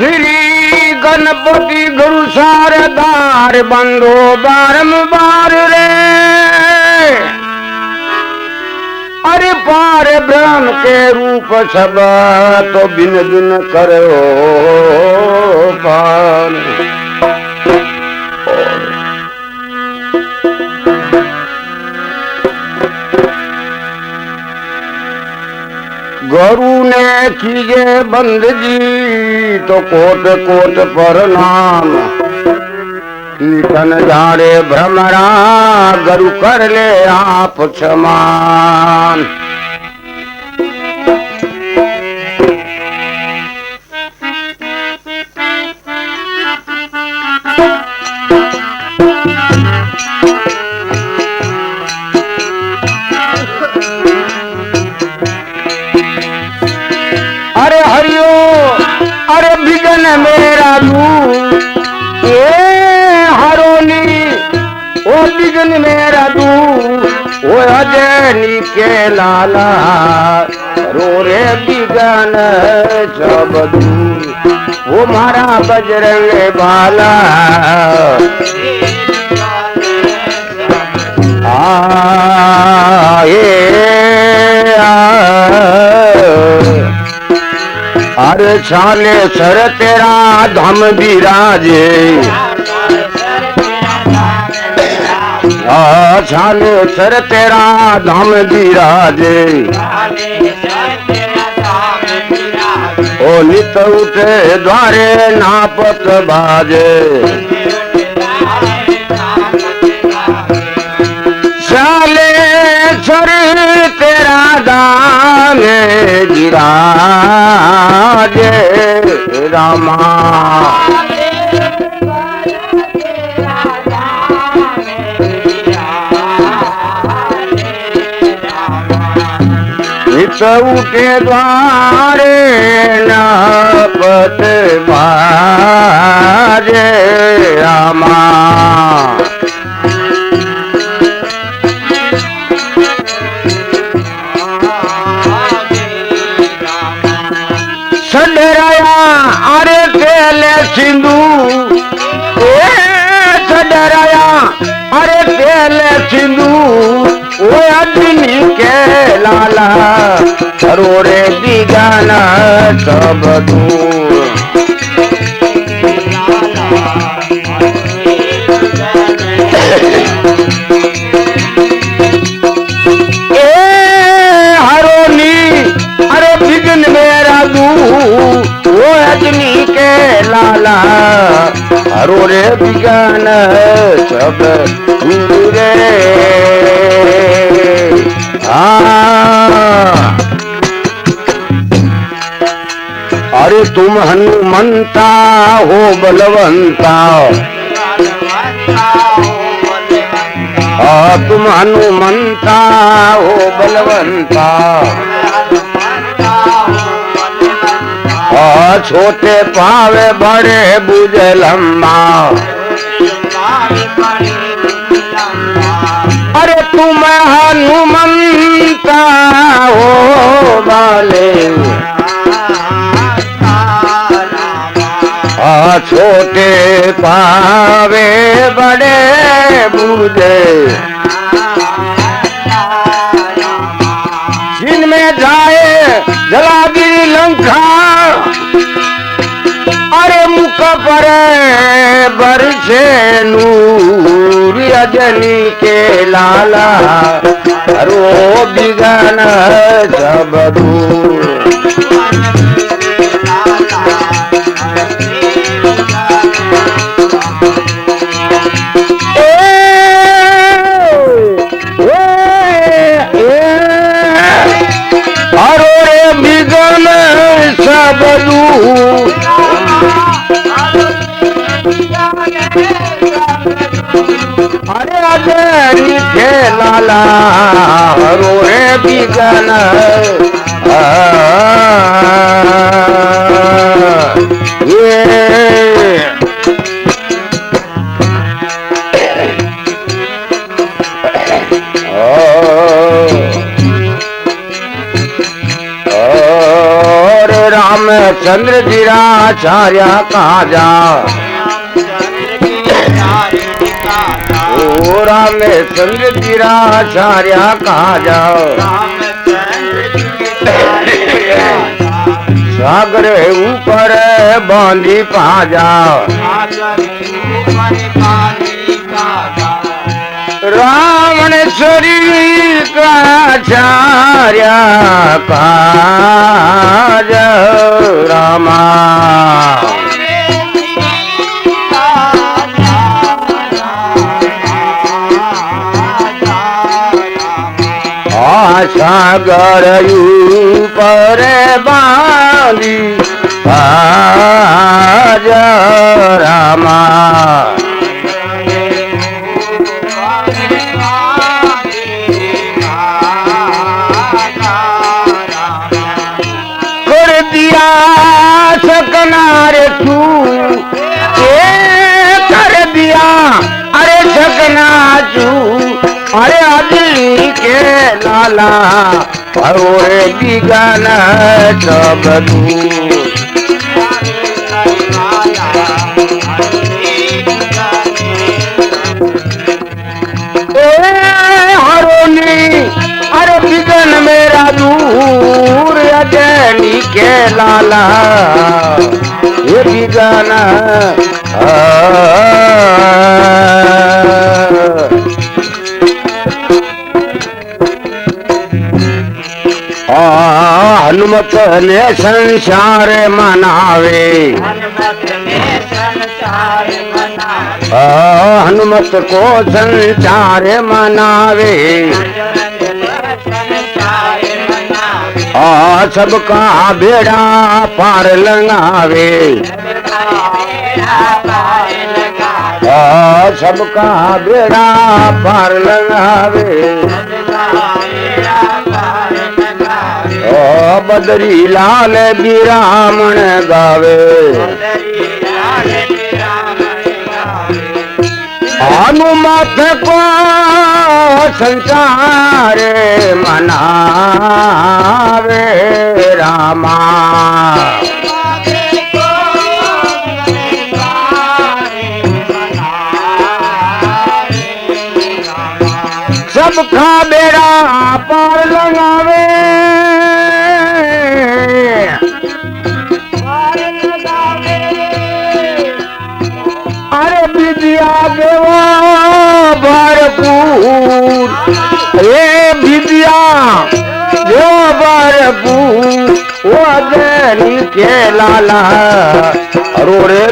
श्री गणपति गुरु सारदार बंदो बारंबार रे अरे पार ब्रह्म के रूप सब तो बिन बिन करो पार गुरु ने कीजे बंदगी तो कोट कोट प्रणाम कीर्तन जाड़े भ्रमरा गुरु कर ले आप क्षमान अरे हरियो अरे बिगन मेरा लू हरोनी ओ बिगन मेरा दू ओ अजनी के लाला रो रे बिगन सब दू वो मारा बजरंग बाला अरे छाले सर तेरा धम विराजे छाले सर तेरा धम विराजे ओ नित उठे द्वारे नापत बाजे छाले सर तेरा दाम गिरा रामा नित उठे द्वारे नापत बाजे रामा सडराया अरे तेले सिंधु सडराया अरे तेले सिंधु ओ अग्नि के लाला सरोरे बिगाना सब दूर वो अग्नि के लाला हरो रे बिगान सब रे अरे तुम हनुमंता हो बलवंता तुम हनुमंता हो बलवंता छोटे पावे बड़े बुझे लम्बा अरे तुम हनुमंता हो बाले छोटे पावे बड़े बुझे जिनमें जाए जलागिरी लंका अरे मुख पर बरसे नूर अजनी के लाला रो बिगन सब दूर सब दूर अरे अजनी के लाला रो रे बिगन रामचंद्र जी आचार्य कहा जाओ ओ रामचंद्र जी आचार्य कहा जाओ सागर ऊपर बांधी पा जाओ रावण शरीर का आचार्य काज रामा सागर ऊपर बांधी काज रामा सकनारे तू कर दिया अरे सकना चू अरे अदिली के लाला परोरे बिगन सब हरोनी अरे बिगन मेरा दूर अजनी के लाला ये बिगन हनुमत ने संसार मनावे हनुमत को संसार मनावे सबका बेड़ा पार लगावे सबका बेड़ा पार लगावे बदरी लाल बिरामण गावे हनुमत को संसार मनावे रामा सबका बेड़ा पार लगावे अरे विद्या देवा भरपूर हे विद्या देवा भरपूर वो देनी के लाला अरोरे